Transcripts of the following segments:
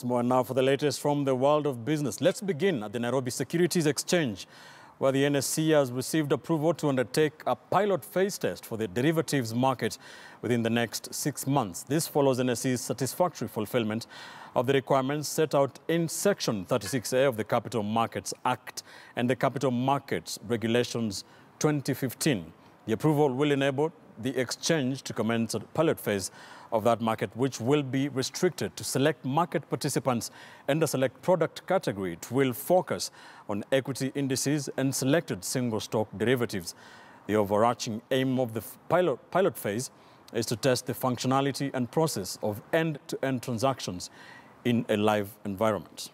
More now for the latest from the world of business. Let's begin at the Nairobi Securities Exchange, where the NSE has received approval to undertake a pilot phase test for the derivatives market within the next 6 months. This follows NSE's satisfactory fulfillment of the requirements set out in Section 36A of the Capital Markets Act and the Capital Markets Regulations 2015. The approval will enable the exchange to commence a pilot phase of that market, which will be restricted to select market participants and a select product category. It will focus on equity indices and selected single stock derivatives. The overarching aim of the pilot phase is to test the functionality and process of end-to-end transactions in a live environment.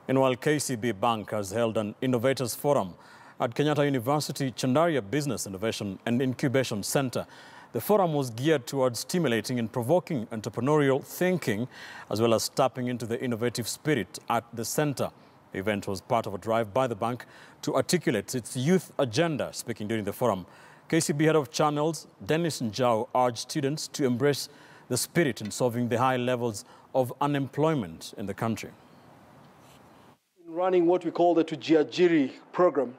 And while KCB Bank has held an Innovators Forum at Kenyatta University Chandaria Business Innovation and Incubation Center, the forum was geared towards stimulating and provoking entrepreneurial thinking, as well as tapping into the innovative spirit at the center. The event was part of a drive by the bank to articulate its youth agenda. Speaking during the forum, KCB Head of Channels Dennis Njau urged students to embrace the spirit in solving the high levels of unemployment in the country. Running what we call the Tujiajiri program,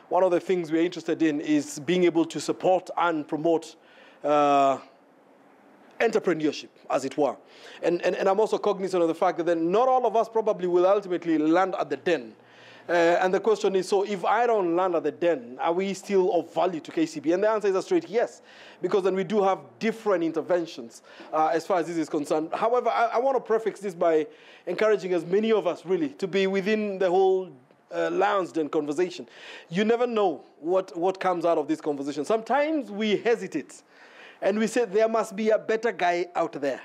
one of the things we're interested in is being able to support and promote entrepreneurship, as it were. And I'm also cognizant of the fact that not all of us probably will ultimately land at the den. And the question is, so if I don't land at the den, are we still of value to KCB? And the answer is a straight yes, because then we do have different interventions as far as this is concerned. However, I want to prefix this by encouraging as many of us really to be within the whole lounge den conversation. You never know what comes out of this conversation. Sometimes we hesitate and we say there must be a better guy out there.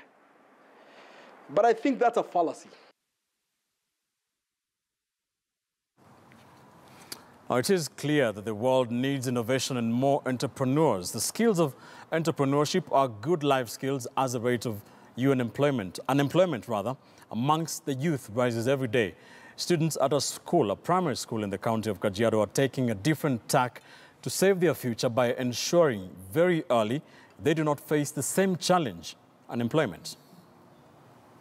But I think that's a fallacy. It is clear that the world needs innovation and more entrepreneurs. The skills of entrepreneurship are good life skills as the rate of unemployment amongst the youth rises every day. Students at a primary school in the county of Kajiado are taking a different tack to save their future by ensuring very early they do not face the same challenge, unemployment.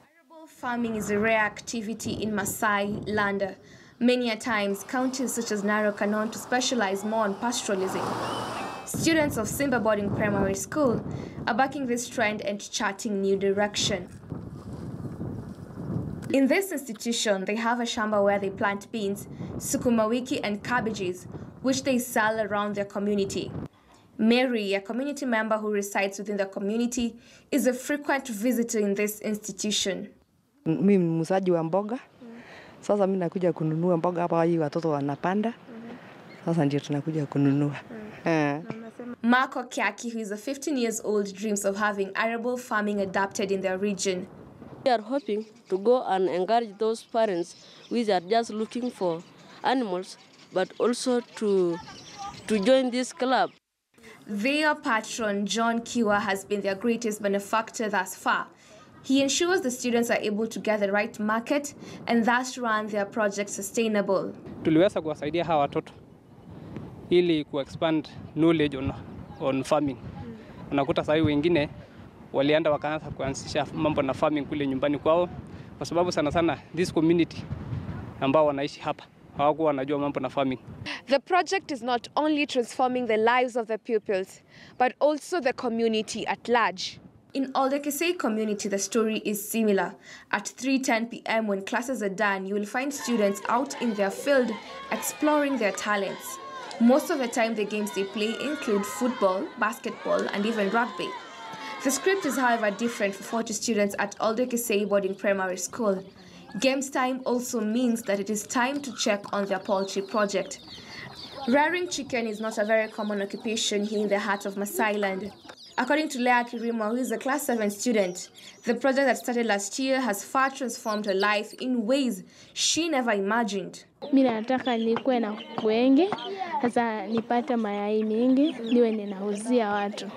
Arable farming is a rare activity in Maasai land. Many a times, counties such as Narok are known to specialize more on pastoralism. Students of Simba Boarding Primary School are backing this trend and charting new direction. In this institution, they have a shamba where they plant beans, sukuma wiki and cabbages, which they sell around their community. Mary, a community member who resides within the community, is a frequent visitor in this institution. Mimi ni muuzaji wa mboga. Sasa mimi nakuja kununua mboga hapa hii watoto wanapanda. Sasa ndio tunakuja kununua. Marco Kiaki, who is a 15 years old, dreams of having arable farming adapted in their region. We are hoping to go and encourage those parents which are just looking for animals, but also to join this club. Their patron, John Kiwa, has been their greatest benefactor thus far. He ensures the students are able to get the right market and thus run their project sustainable. Tuliweza kuwasaidia hawa watoto ili expand knowledge on farming. Unakuta sasa wengine walienda wakaanza kuanzisha mambo na farming kule nyumbani kwao, kwa sababu sana sana this community ambao wanaishi hapa hawakuwa wanajua mambo na farming. The project is not only transforming the lives of the pupils, but also the community at large. In Aldekesei community, the story is similar. At 3:10 p.m. when classes are done, you will find students out in their field exploring their talents. Most of the time, the games they play include football, basketball, and even rugby. The script is, however, different for 40 students at Aldekesei Boarding Primary School. Games time also means that it is time to check on their poultry project. Rearing chicken is not a very common occupation here in the heart of Maasai land. According to Leah Kirima, who is a Class 7 student, the project that started last year has far transformed her life in ways she never imagined. Mimi nataka nikuwe na kuku wengi, sasa nipate mayai mingi, niwe ninauzia watu.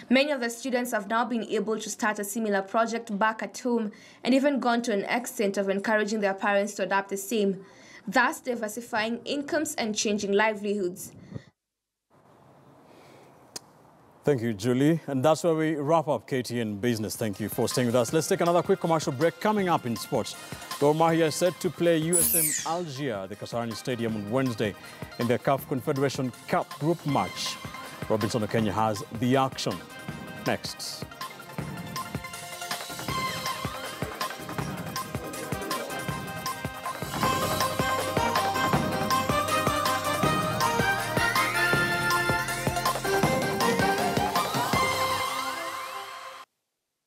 Many of the students have now been able to start a similar project back at home and even gone to an extent of encouraging their parents to adopt the same, thus diversifying incomes and changing livelihoods. Thank you, Julie. And that's where we wrap up KTN Business. Thank you for staying with us. Let's take another quick commercial break. Coming up in sports, Gor Mahia is set to play USM Algiers at the Kasarani Stadium on Wednesday in their CAF Confederation Cup group match. Robinson Okenya has the action. Next.